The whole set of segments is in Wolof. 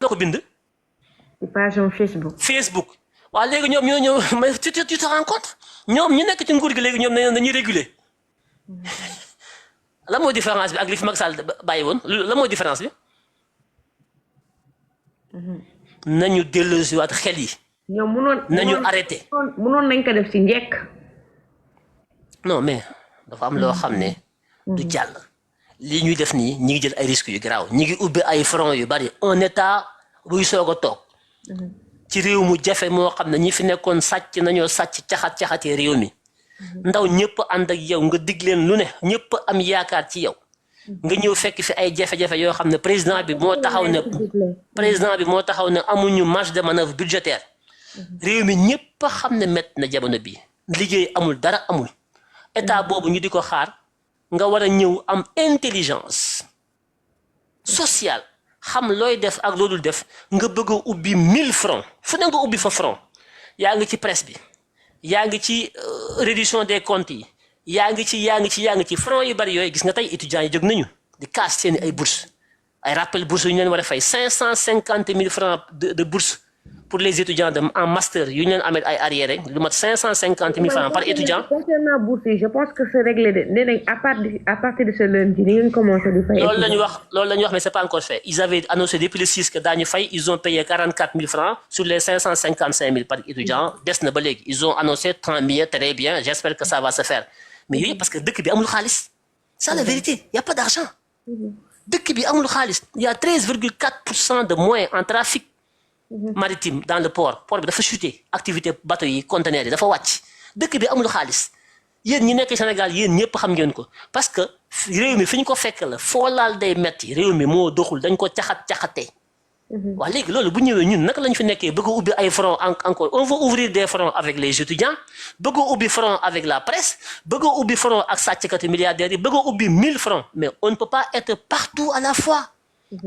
la ko bind. page Facebook. Facebook waaw léegi ñoom ñoo ñëw mais tu te rends compte ñoom ñu nekk ci nguur gi léegi ñoom dañuy réguler la mooy différence bi ak li fi Macky Sall bàyyi woon la mooy différence bi. nañu delloosiwaat xel yi. ñoom nañu arrêté. mënoon nañ ko def ci njëkk. non mais dafa am loo xam ne. du jàll. lii ñuy def nii ñi ngi jël ay risques yu garaaw ñi ngi ubbi ay front yu bari un état buy soog a toog. ci réew mu jafe moo xam ne ñi fi nekkoon sàcc nañoo sàcc caxatee réew mi. ndaw ñëpp ànd ak yow nga dig leen lu ne ñëpp am yaakaar ci yow. nga ñëw fekk fi ay jafe-jafe yoo xam ne président bi moo taxaw ne amuñu marge de manœuvre budgétaire. réew mi ñëpp a xam ne métti na jamono bi liggéey amul dara amul. état boobu ñu di ko xaar nga war a ñëw am intelligence sociale xam looy def ak loolu def nga bëgg a ubbi 1000 francs fu ne nga ubbi fa franc yaa ngi ci presse bi yaa ngi ci réduction des comptes yi yaa ngi ci franc yu bari yooyu gis nga tey étudiants yi jóg nañu di kaas seeni ay bourse ay rappel bourse yu ñu leen war a fay 550 000 francs de bourse pour les étudiants en master yu ñu leen amee ay arriéré lu mat 550 000 francs par étudiant. concernant bourse yi je pense que c'est réglé de nee nañ à partir de ce lundi ni ngeen commencé di fay. loolu la ñu wax mais c'est pas encore fait ils avaient annoncé depuis le 6 que daañu fay ils ont payé 44 000 francs sur les 555 000 par étudiant des na ba léegi ils ont annoncé tant mieux très bien j'espère que ça va se faire mais yooyu parce que dëkk bi amul xaalis c'est la vérité y a pas d'argent dëkk bi amul xaalis y a 13,4% de moins en trafic maritime dans le port bi dafa chuté activité bateau yi conteneurs yi dafa wàcc dëkk bi amul xaalis yéen ñi nekk Sénégal yéen ñëpp xam ngeen ko parce que réew mi fi ñu ko fekk la foo laal day metti réew mi moo doxul dañ ko caxatee waaw léegi loolu bu ñëwee ñun naka lañ fi nekkee bëgg a ubbi ay front encore on veut ouvrir des fronts avec les étudiants bëgg a ubbi front avec la presse bëgg a ubbi front ak sàcckati milliardaires yi bëgg a ubbi 1000 francs mais on ne peut pas être partout à la fois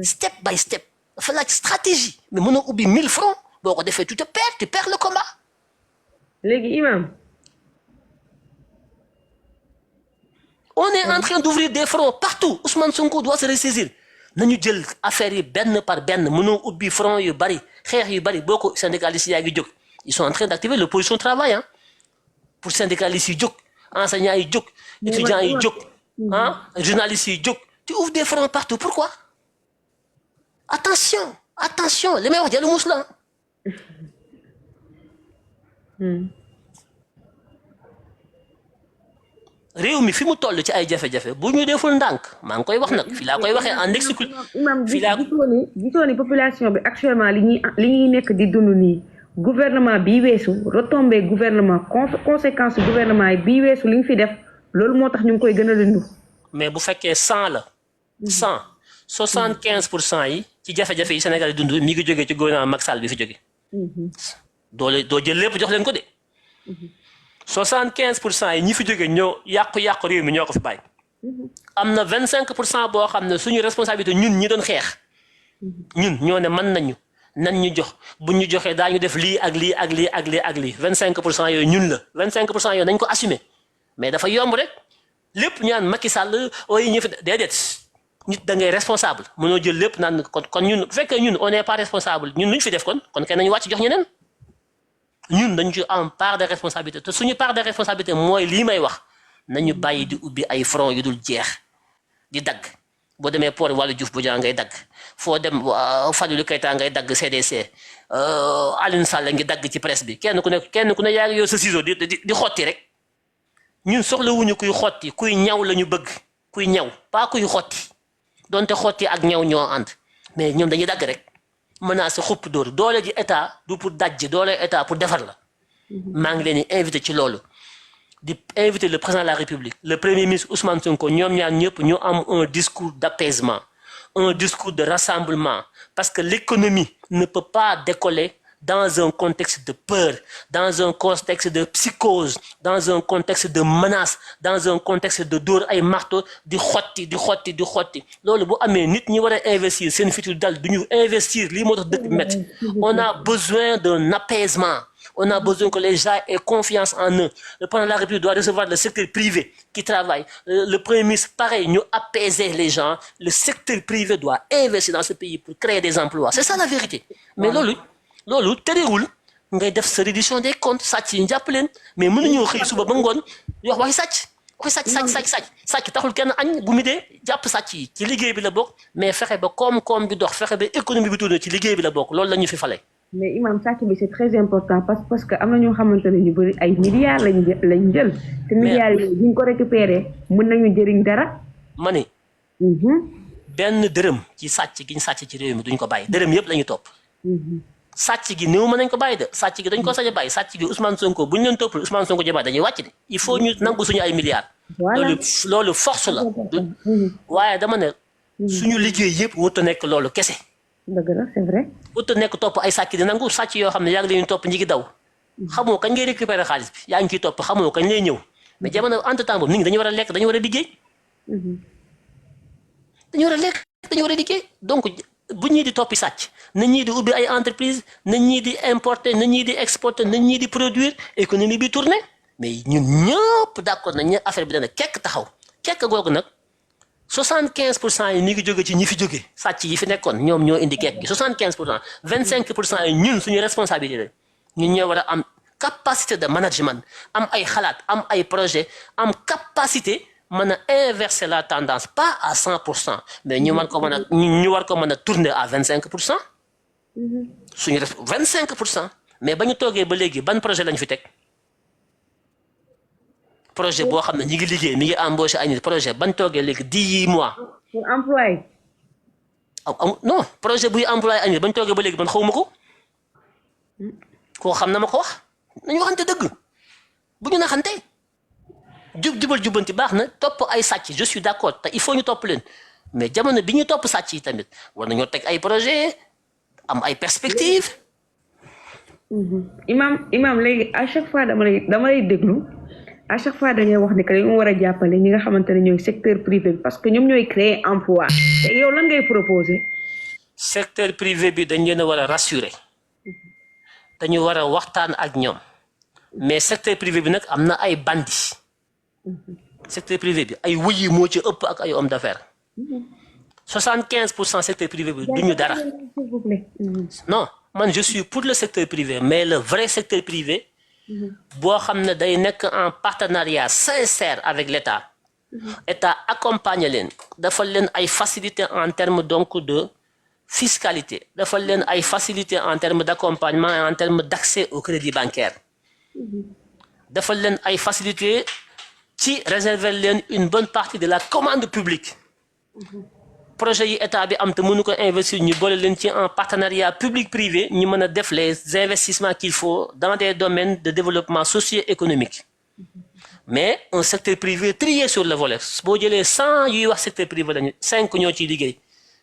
step by step dafa laaj stratégie mais mën a ubbi 1000 francs boo ko defee tu perds le combat. léegi imam on est en train d'ouvrir des fronts partout Ousmane Sonko doit se ressaisir nañu jël affaire yi benn par benn mënoo ubbi front yu bari xeex yu bari boo ko syndicalistes yaa ngi jóg ils sont en train d'activer l'opposition au travail pour syndicalistes yi jóg enseignants yi jóg étudiants yi jóg journalistes yi jóg tu ouvres des fronts partout pourquoi attention li may wax jëlu mus la réew mi fi mu toll ci ay jafe-jafe bu ñu deful ndànk maa ngi koy wax nag fii laa koy waxee en exclu fii laa gisoo ni population bi actuellement li ñuy nekk di dund nii gouvernement bii weesu retombé gouvernement conséquence gouvernement yi bii weesu li ñu fi def loolu moo tax ñu ngi koy gën a dund mais bu fekkee 100 la 75% yi ci jafe-jafe yi Sénégal yi dund mi ngi jógee ci gouvernement Macky Sall bi fi jóge doo jël lépp jox leen ko de 75% yi ñi fi jóge ñoo yàqu réew mi ñoo ko fi bàyyi am na 25% boo xam ne suñu responsabilité ñun ñi doon xeex ñun ñoo ne mën nañu nan ñu jox bu ñu joxee daañu def lii ak lii ak lii ak lii ak lii 25% yooyu ñun la 25% yooyu nañ ko assumer mais dafa yomb rek lépp ñu naan Macky Sall ooy ñi fi déedéet nit da ngay responsable mënoo jël lépp naan kon ñun bu fekkee ñun on n'est pas responsable ñun lu ñu fi def kon kenn nañu wàcc jox ñeneen ñun dañu ci am part de responsabilité te suñu part de responsabilité mooy lii may wax nañu bàyyi di ubbi ay front yu dul jeex di dagg boo demee port wàllu Diouf Bodiang ngay dagg foo dem Fadilou Keita ngay dagg CDC Aline Sall ngi dagg ci presse bi kenn ku ne yaa ngi yow sa ciseau di xotti rek ñun soxlawuñu kuy xotti kuy ñaw la ñu bëgg kuy ñaw pas kuy xotti donte xotti ak ñaw ñoo ànd mais ñoom dañuy dagg rek menace xupp dóor doole ji état du pour dajj doole état pour defar la maa ngi leen di invité ci loolu di inviter le président de la République le premier ministre Ousmane Sonko ñoom ñaar ñëpp ñu am un discours d'apaisement un discours de rassemblement parce que l'économie ne peut pas décoller dans un contexte de peur dans un contexte de psychose dans un contexte de menace dans un contexte de dóor ay marteau di xotti loolu bu amee nit ñi war a investir seen futur dal du ñu investir lii moo tax dëkk bi métti on a besoin d'un apaisement On a besoin que les gens aient confiance en eux. Le président de la République doit recevoir le secteur privé qui travaille. Le Premier ministre, pareil, nous apaiser les gens. Le secteur privé doit investir dans ce pays pour créer des emplois. C'est ça la vérité. Mais lolu terewul ngay def sa réduction des comptes sàcc yi jàpp leen mais mënuñoo xëy suba ba ngoon di wax waxi sàcc taxul kenn añ bu mi dee jàpp sàcc yi ci liggéey bi la bokk mais fexe ba koom-koom bi dox fexe ba économie bi tourné ci liggéey bi la bokk loolu la ñu fi fale. mais imam sàcc bi c'est très important parce que am na ñoo xamante ne ñu bëri ay milliards lañ jël. te milliards yi buñ ko récupéré mën nañu jëriñ dara. ma ni benn dërëm ci sàcc gi ñu sàcc ci réew mi duñ ko bàyyi dërëm yëpp la ñu topp. sàcc gi néew mën nañ ko bàyyi de sàcc gi dañ ko sañ a bàyyi sàcc gi Ousmane Sonko bu ñu leen toppal Ousmane Sonko jëmaat dañuy wàcc de il faut ñu nangu suñu ay milliards. loolu force la. waaye dama ne suñu liggéey yëpp wut a nekk loolu kese. dëgg la c'est vrai. wut a nekk topp ay sàcc di nangu sàcc yoo xam ne yaa ngi leen topp ñi ngi daw. xamoo kañ ngay récupérer xaalis bi yaa ngi ciy topp xamoo kañ lay ñëw mais jamono entre temps boobu nit ñi dañu war a lekk dañu war a liggéey. dañu war a lekk dañu war a liggéey donc bu ñii di toppi sàcc na ñii di ubbi ay entreprise na ñii di importer na ñii di exporter na ñii di produire économie bi tourner mais ñun ñëpp d'accord nañ ne affaire bi dana kekk taxaw kekk googu nag 75% yi mi ngi jóge ci ñi fi jóge sàcc yi fi nekkoon ñoom ñoo indi kekk gi 75% 25% yi ñun suñu responsabilité ñun ñoo war a am capacité de management am ay xalaat am ay projet am capacité mën a inverser la tendance pas à 100% mais ñu war ko mën a tourner à 25%. suñu def 25% mais ba ñu toogee ba léegi ban projet lañ fi teg projet boo xam ne ñi ngi liggéey mi ngi embauché ay nit projet ban toogee léegi 10 mois. pour employé. non projet buy employé ay nit ba ñu toogee ba léegi man xawma ko koo xam na ma ko wax nañu waxante dëgg bu ñu naxante. jubal jubanti baax na topp ay sàcc je suis d'accord te il faut ñu topp leen mais jamono bi ñu topp sàcc yi tamit war nañoo teg ay projet am ay perspectives. imam léegi à chaque fois dama lay déglu à chaque fois dañuy wax ne que dañoo war a jàppale ñi nga xamante ne ñooy secteur privé bi parce que ñoom ñooy créer emploi te yow lan ngay proposer. secteur privé bi dañ leen a war a rassurer dañu war a waxtaan ak ñoom mais secteur privé bi nag am na ay bandits. secteur privé bi ay wuyi moo ci ëpp ak ay hommes d'affaires 75% secteur privé bi duñu dara non man je suis pour le secteur privé mais le vrai secteur privé boo xam ne day nekk en partenariat sincère avec l'État État accompagner leen dafa leen ay facilités en termes donc de fiscalité dafa leen ay facilités en termes d'accompagnement et en termes d'accès au crédit bancaire dafa leen ay facilités ci réserver leen une bonne partie de la commande publique projet yi état bi am te mënu ko investir ñu boole leen ci en partenariat public privé ñu mën a def les investissements qu'il faut dans des domaines de développement socio-économique mais un secteur privé trié sur le volet boo jëlee 100 yuy wax secteur privé lañu 5 ñoo ciy liggéey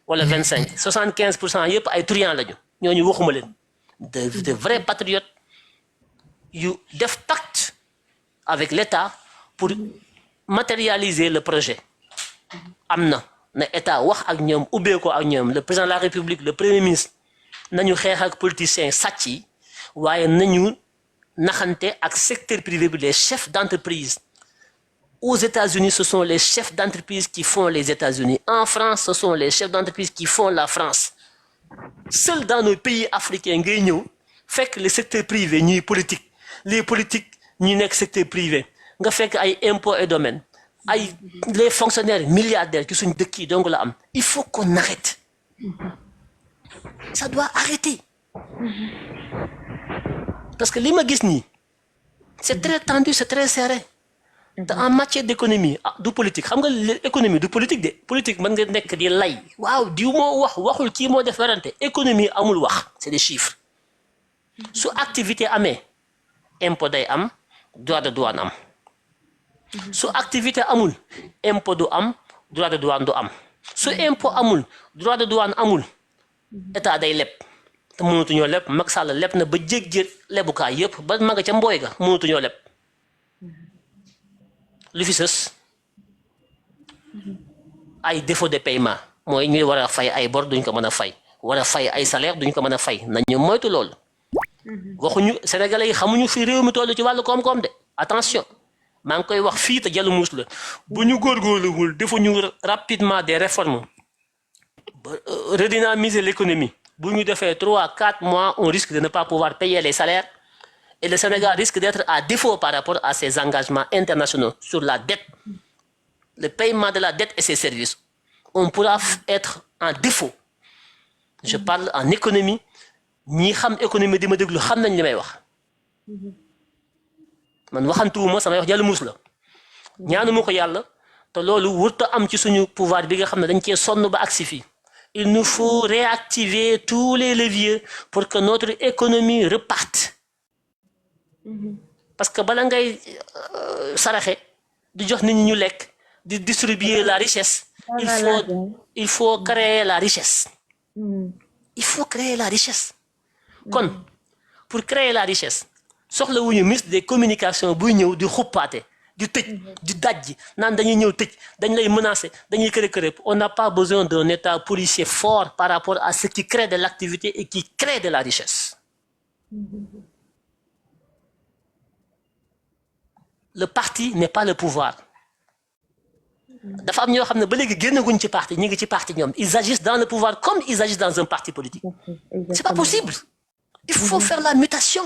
wala 25 75% yëpp ay truands lañu ñooñu waxuma leen de vrais patriotes yu def pacte avec l'État pour matérialiser le projet am na état wax ak ñoom ubbee ko ak ñoom le président de la République le premier ministre nañu xeex ak politiciens sàcc yi waaye nañu naxante ak secteur privé bi les chefs d'entreprise aux États-Unis ce sont les chefs d'entreprise qui font les États-Unis en France ce sont les chefs d'entreprise qui font la France seul dans nos pays africains ngay ñëw fekk le secteur privé ñuy politique les politiques ñuy nekk secteur privé nga fekk ay impôts et domaines ay les fonctionnaires milliardaires qui suñ dëkk yi donc la am il faut qu'on arrête ça doit arrêter parce que li ma gis nii c'est très tendu c'est très serré te en matière d'économie du politique xam nga économie du politique de politique mën nga nekk di lay waaw diw moo wax waxul kii moo def werante économie amul wax c'est des chiffres su activité amee impôt day am droit de douane am su activité amul impôt du am droit de douane du am su impôt amul droit de douane amul état day leb te mënatuñoo leb Macky Sall leb na ba jég lebukaay yëpp ba maga ca mbooy ga mënatuñoo leb lu fi sës ay défaut de paiement mooy ñuy war a fay ay bor duñ ko mën a fay war a fay ay salaire duñ ko mën a fay nañu moytu loolu waxuñu sénégalais yi xamuñu fi réew mi toll ci wàllu koom-koom de attention maa ngi koy wax fii te jàll muus la bu ñu góorgóorluwul defuñu rapidement des réformes ba redynamiser l'économie bu ñu defee 3-4 mois on risque de ne pas pouvoir payer les salaires et le Sénégal risque d'être à défaut par rapport à ses engagements internationaux sur la dette le paiement de la dette et ses services on pourra être en défaut je parle en économie ñi xam économie di ma déglu xam nañ li may wax man waxantuwuma samay wax jàll muus la ñaanuma ko yàlla te loolu wurta am ci suñu pouvoir bi nga xam ne dañ cee sonn ba agsi fii il nous faut réactiver tous les leviers pour que notre économie reparte parce que bala ngay saraxe di jox nit ñi ñu lekk di distribuer la richesse il faut créer la richesse il faut créer la richesse kon pour créer la richesse soxla wuñu ministre des communications buy ñëw di xuppaate di tëj di dajji naan dañuy ñëw tëj dañ lay menacer dañuy kërë on n'a pas besoin d'un état policier fort par rapport à ce qui crée de l'activité et qui crée de la richesse le parti n'est pas le pouvoir dafa am ñoo xam ne ba léegi génnaguñ ci parti ñu ngi ci parti ñoom ils agissent dans le pouvoir comme ils agissent dans un parti politique c'est pas possible il faut faire la mutation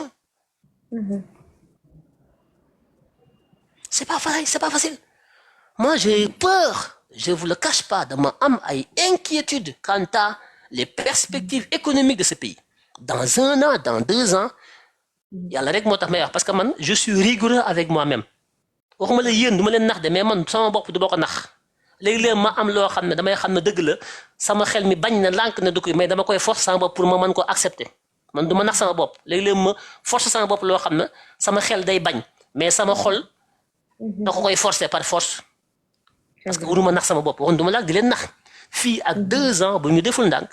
c'est pas pareil c'est pas facile moi j'ai peur je vous le cache pas dama am ay inquiétude quant à les perspectives économiques de ce pays dans 1 an dans 2 ans yàlla rek moo tax may wax parce que man je suis rigoureux avec moi-même waxuma la yéen du ma leen nax de mais man sama bopp du ma ko nax léegi-léeg ma am loo xam ne damay xam ne dëgg la sama xel mi bañ na lànk na du ko mais dama koy force sama bopp pour ma mën ko accepter man du ma nax sama bopp léegi-léeg ma force sama bopp loo xam ne sama xel day bañ mais sama xol da ko koy forcer par force parce que waruma nax sama bopp waxoon du ma laak di leen nax fii ak 2 ans bu ñu deful ndànk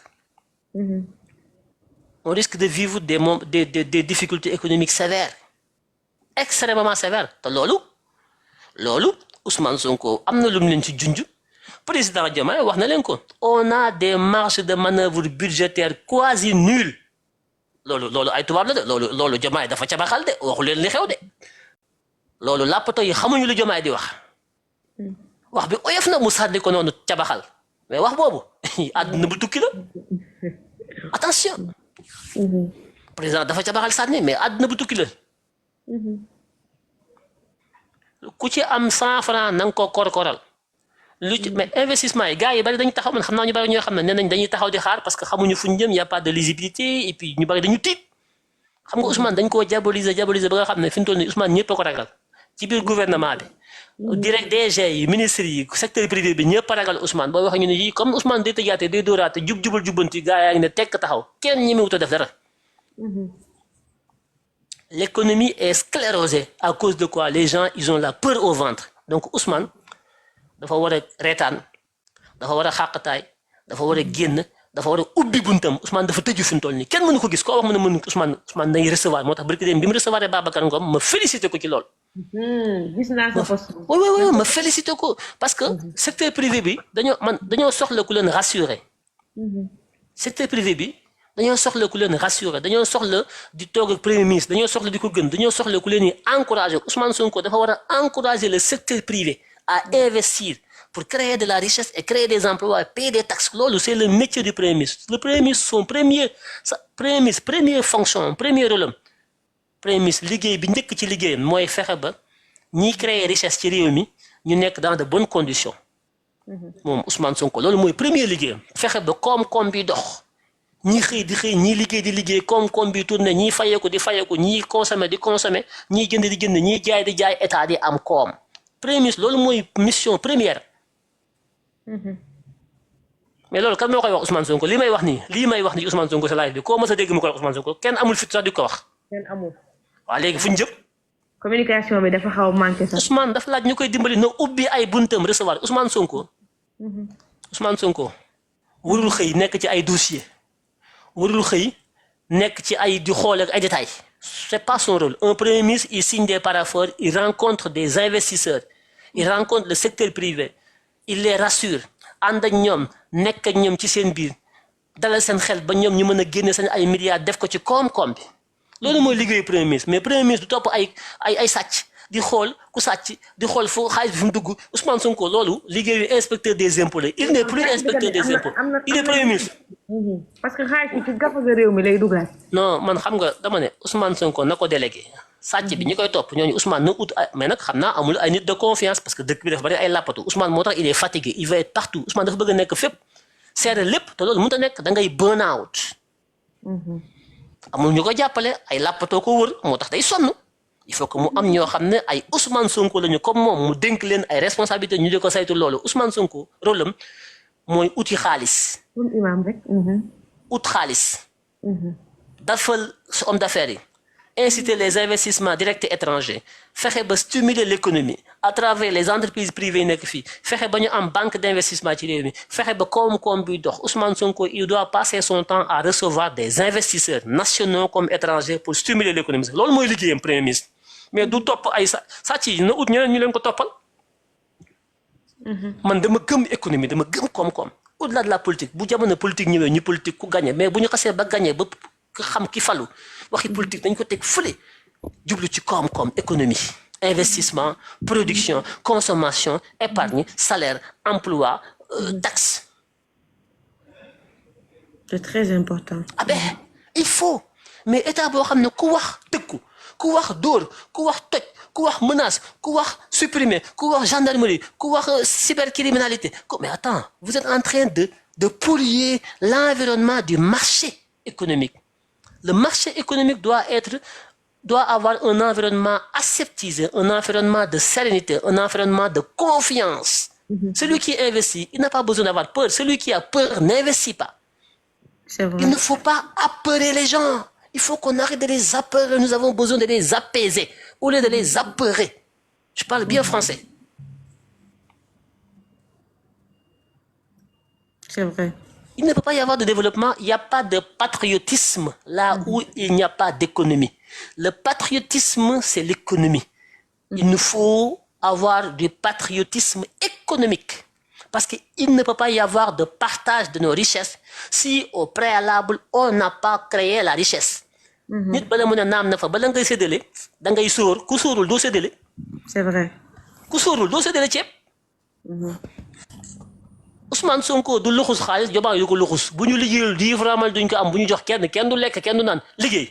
on risque de vivre des difficultés économiques sévères extrêmement sévères te loolu Ousmane Sonko am na lu mu leen ci junj président Diomaye wax na leen ko on a des marges de manœuvre budgétaires quasi nulles loolu ay tubaab la de loolu Diomaye dafa cabaxal de waxu leen li xew de loolu làppato yi xamuñu lu Diomaye di wax bi oyof na mu sànni ko noonu cabaxal mais wax boobu àdduna bu tukki la attention président dafa cabaxal sànni mais àdduna bu tukki la ku ci am 100 francs na nga ko korkoral lu ci mais investissement yi gars yi bari dañu taxaw man xam naa ñu bari ñoo xam ne nee nañ dañuy taxaw di xaar parce que xamuñu fu ñu jëm y a pas de lisibilité et puis ñu bari dañu tiit xam nga Ousmane dañ koo diaboliser ba nga xam ne fi mu toll nii Ousmane ñëpp a ko ragal ci biir gouvernement bi direct DG yi ministres yi secteur privé bi ñëpp a ragal Ousmane boo waxee ñu ne yii comme Ousmane day tëjaate day dóoraate jubal jubbanti gars yaa ngi ne tekk taxaw kenn ñi wut a def dara. L'économie est sclérosée à cause de quoi les gens ils ont la peur au ventre donc Ousmane dafa war a reetaan dafa war a xàqataay dafa war a génn dafa war a ubbi buntam Ousmane dafa tëju fi mu toll nii kenn mënu ko gis koo wax mu ne mënu Ousmane day recevoir moo tax barki dem bi mu recevoir Babacar Ngom ma félicité ko ci lool. gis naa sa poste. oui ma félicité ko parce que secteur privé bi dañoo soxla ku leen rassurer. secteur privé bi. dañoo soxla ku leen rassurer dañoo soxla di toog ak premier ministre dañoo soxla di ko gën dañoo soxla ku leen di encourager Ousmane Sonko dafa war a encourager le secteur privé à investir pour créer de la richesse et créer des emplois et payer des taxes loolu c'est le métier du premier ministre le premier ministre première fonction premier rôle am premier ministre liggéey bi njëkk ci liggéeyam mooy fexe ba ñiy créer richesse ci réew mi ñu nekk dans de bonnes conditions moom Ousmane Sonko loolu mooy premier liggéeyam fexe ba koom-koom bi dox. ñii xëy di xëy ñii liggéey di liggéey koom-koom bi tourné ñii fayeeku di fayeeku ñii consommé di consommé ñii jënd di jënd ñii jaay di jaay état di am koom premier ministre loolu mooy mission première mais loolu kan moo koy wax Ousmane Sonko lii may wax nii Ousmane Sonko sa live bi koo mës a dégg mu koy wax Ousmane Sonko kenn amul fit sax di ko wax. kenn amul. waaw léegi fu ñu jëm. communication bi dafa xaw a manqué sax. Ousmane dafa laaj ñu koy dimbali na ubbi ay buntam recevoir Ousmane Sonko. Ousmane Sonko warul xëy nekk ci ay dossier warul xëy nekk ci ay di xool ak ay détails c'est pas son rôle un premier ministre il signe des paraphores il rencontre des investisseurs il rencontre le secteur privé il les rassure ànd ak ñoom nekk ak ñoom ci seen biir dalal seen xel ba ñoom ñu mën a génne seen ay milliards def ko ci koom-koom bi loolu mooy liggéeyu premier ministre mais premier ministre du topp ay sàcc di xool ku sàcc di xool fu xaalis bi fu mu dugg Ousmane Sonko loolu liggéeyu inspecteur des impôts la il n'est plus inspecteur des impôts il est premier ministre. parce que xaalis bi ci gafaga réew mi lay dugal. non man xam nga dama ne Ousmane Sonko na ko délégué sàcc bi ñi koy topp ñooñu Ousmane na ut mais nag xam naa amul ay nit de confiance parce que dëkk bi dafa bari ay làppatu Ousmane moo tax il est fatigué il va être partout Ousmane dafa bëgg a nekk fépp seere lépp te loolu mënut a nekk da ngay burn out. amul ñu ko jàppale ay làppatoo ko wër moo tax day sonn il faut que mu am ñoo xam ne ay Ousmane Sonko lañu comme moom mu dénk leen ay responsabilités ñu di ko saytu loolu Ousmane Sonko rôle am mooy uti xaalis. imaam rek. ut xaalis. dafal homme d'affaires yi. inciter les investissements directs et étrangers fexe ba stimuler l'économie à travers les entreprises privées yi nekk fii fexe ba ñu am banque d'investissement ci réew mi fexe ba koom-koom bi dox Ousmane Sonko il doit passer son temps à recevoir des investisseurs nationaux comme étrangers pour stimuler l'économie loolu mooy liggéeyam premier ministre mais du topp ay sàcc yi na ut ñeneen ñu leen ko toppal. man dama gëm économie dama gëm koom-koom au-delà de la politique bu jamono politique ñëwee ñu politique ku gagné mais bu ñu xasee ba gagné ba xam ki falu waxi politique dañ ko teg fële jublu ci koom-koom économie investissement production consommation épargne salaire emploi taxe. c'est très important. ah ben il faut mais état boo xam ne ku wax tëkku ku wax dóor ku wax toj ku wax menace ku wax supprimer ku wax gendarmerie ku wax cybercriminalité mais attends vous êtes en train de polluer l'environnement du marché économique. Le marché économique doit avoir un environnement aseptisé, un environnement de sérénité, un environnement de confiance. Celui qui investit, il n'a pas besoin d'avoir peur. Celui qui a peur n'investit pas. C'est vrai. Il ne faut pas apeurer les gens. Il faut qu'on arrête de les apeurer. Nous avons besoin de les apaiser au lieu de les apeurer. Je parle bien français. C'est vrai. Il ne peut pas y avoir de développement, il n'y a pas de patriotisme là où il n'y a pas d'économie. Le patriotisme, c'est l'économie. Il nous faut avoir du patriotisme économique. Parce qu'il ne peut pas y avoir de partage de nos richesses si au préalable, on n'a pas créé la richesse. nit bala mën a naam na fa bala ngay séddale da ngay sóor ku sóorul doo séddale. C'est vrai. ku sóorul doo séddale ceeb. Ousmane Sonko du luxus xaalis Diomaye du ko luxus bu ñu liggéeyul 10 francs duñ ko am bu ñu jox kenn du lekk kenn du naan liggéey.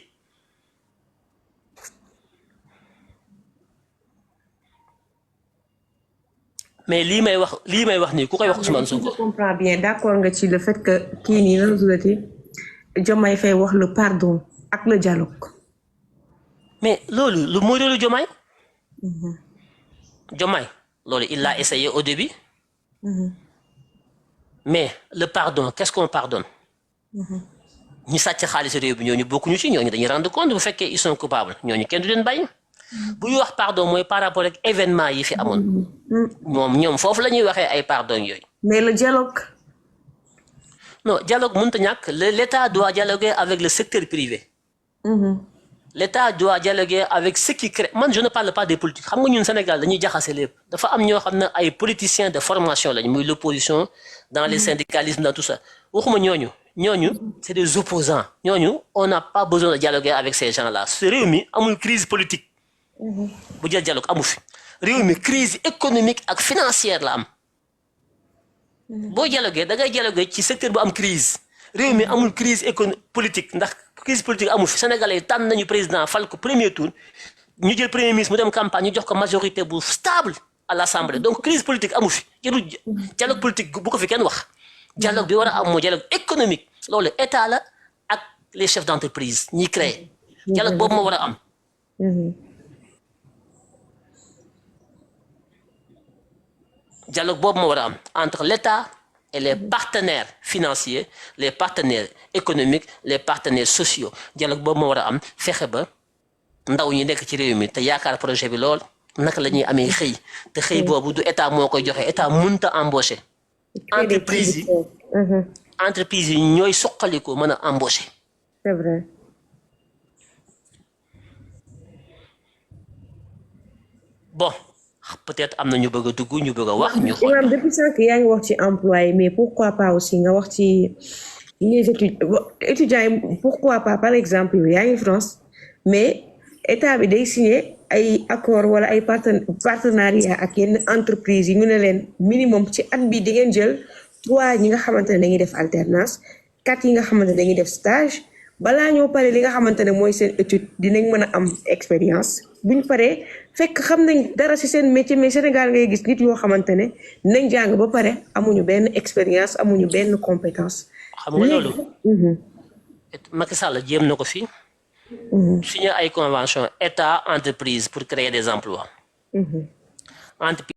mais lii may wax nii ku koy wax Ousmane Sonko. je comprends bien d'accord nga ci le fait que kii nii nan la tuddati Diomaye Faye wax le pardon ak le dialogue. mais loolu lu mooy loolu Diomaye. Diomaye loolu il l'a essayé au début. mais le pardon qu'est-ce qu'on pardonne. ñi sàcc xaalis réew bi ñooñu bokkuñu ci ñooñu dañuy rendre compte bu fekkee ils sont coupables ñooñu kenn du leen bàyyi. bu ñu wax pardon mooy par rapport ak événement yi fi amoon. ñoom foofu la ñuy waxee ay pardon yooyu. mais le dialogue. non dialogue mënut a ñàkk l'État doit dialoguer avec le secteur privé. L'État doit dialoguer avec ceux qui créent man je ne parle pas des politiques xam nga ñun Sénégal dañuy jaxase lépp dafa am ñoo xam ne ay politiciens de formation lañ muy l'opposition dans les syndicalismes dans tout ça waxuma ñooñu c'est des opposants ñooñu on n'a pas besoin de dialoguer avec ces gens-là ce réew mi amul crise politique bu jël dialogue amu fi réew mi crise économique ak financière la am boo dialoguer da ngay dialoguer ci secteur bu am crise réew mi amul crise politique ndax crise politique amu fi Sénégalais tànn nañu président fal ko premier tour ñu jël premier ministre mu dem campagne ñu jox ko majorité bu stable à l'Assemblée donc crise politique amu fi jarul dialogue politique bu ko fi kenn wax dialogue bi war a am mooy dialogue économique loolu état la ak les chefs d'entreprise ñi créé dialogue boobu moo war a am. dialogue boobu moo war a am entre l'État et les partenaires financiers les partenaires économiques les partenaires sociaux dialogue boobu moo war a am fexe ba ndaw ñi nekk ci réew mi te yaakaar projet bi lool naka la ñuy amee xëy te xëy boobu du état moo koy joxe état mënut a embaucher entreprise yi ñooy suqaliku mën a embaucher. C'est vrai. bon peut-être am na ñu bëgg a dugg ñu bëgg a wax ñu xool. Imam depuis sànq yaa ngi wax ci employé mais pourquoi pas aussi nga wax ci les étudiants yi pourquoi pas par exemple yaa ngi France mais état bi day signé ay accord wala ay partenariat ak yenn entreprise yi ñu ne leen minimum ci at bi di ngeen jël 3 ñi nga xamante ne dañuy def alternance 4 yi nga xamante ne dañuy def stage balaa ñoo pare li nga xamante ne mooy seen étude dinañ mën a am expérience buñ paree fekk xam nañ dara ci seen métier mais Sénégal ngay gis nit yoo xamante ne nañ jàng ba pare amuñu benn expérience amuñu benn compétence. xam nga loolu. Macky Sall jéem na ko fi. signé ay convention état entreprise pour créer des emplois. entreprise